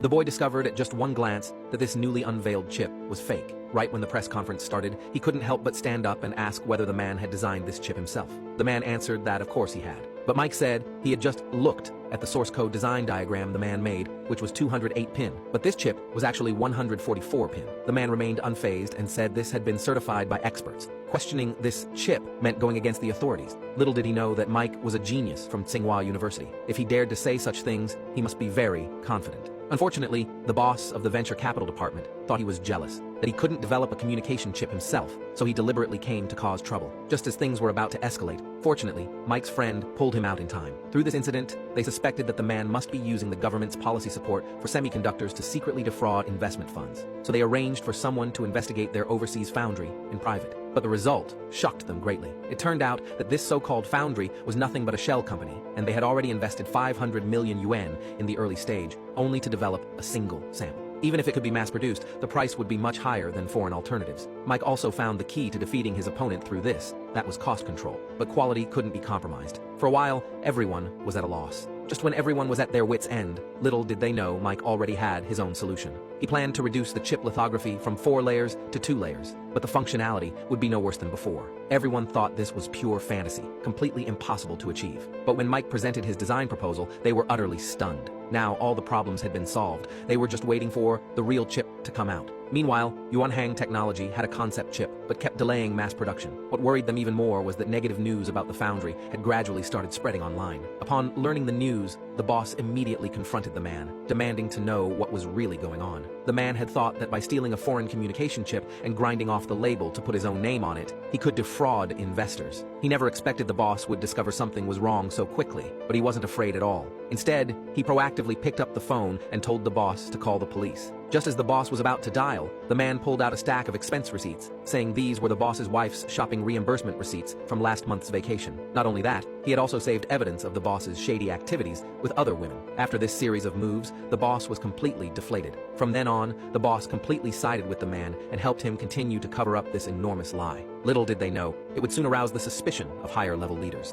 The boy discovered at just one glance that this newly unveiled chip was fake. Right when the press conference started, he couldn't help but stand up and ask whether the man had designed this chip himself. The man answered that of course he had. But Mike said he had just looked at the source code design diagram the man made, which was 208 pin. But this chip was actually 144 pin. The man remained unfazed and said this had been certified by experts. Questioning this chip meant going against the authorities. Little did he know that Mike was a genius from Tsinghua University. If he dared to say such things, he must be very confident. Unfortunately, the boss of the venture capital department thought he was jealous, that he couldn't develop a communication chip himself, so he deliberately came to cause trouble. Just as things were about to escalate, fortunately, Mike's friend pulled him out in time. Through this incident, they suspected that the man must be using the government's policy support for semiconductors to secretly defraud investment funds. So they arranged for someone to investigate their overseas foundry in private. But the result shocked them greatly. It turned out that this so-called foundry was nothing but a shell company, and they had already invested 500 million yuan in the early stage, only to develop a single sample. Even if it could be mass-produced, the price would be much higher than foreign alternatives. Mike also found the key to defeating his opponent through this. That was cost control. But quality couldn't be compromised. For a while, everyone was at a loss. Just when everyone was at their wits' end, little did they know Mike already had his own solution. He planned to reduce the chip lithography from 4 layers to 2 layers, but the functionality would be no worse than before. Everyone thought this was pure fantasy, completely impossible to achieve. But when Mike presented his design proposal, they were utterly stunned. Now all the problems had been solved. They were just waiting for the real chip to come out. Meanwhile, Yuanhang Technology had a concept chip, but kept delaying mass production. What worried them even more was that negative news about the foundry had gradually started spreading online. Upon learning the news, the boss immediately confronted the man, demanding to know what was really going on. The man had thought that by stealing a foreign communication chip and grinding off the label to put his own name on it, he could defraud investors. He never expected the boss would discover something was wrong so quickly, but he wasn't afraid at all. Instead, he proactively picked up the phone and told the boss to call the police. Just as the boss was about to dial, the man pulled out a stack of expense receipts, saying these were the boss's wife's shopping reimbursement receipts from last month's vacation. Not only that, he had also saved evidence of the boss's shady activities with other women. After this series of moves, the boss was completely deflated. From then on, the boss completely sided with the man and helped him continue to cover up this enormous lie. Little did they know, it would soon arouse the suspicion of higher-level leaders.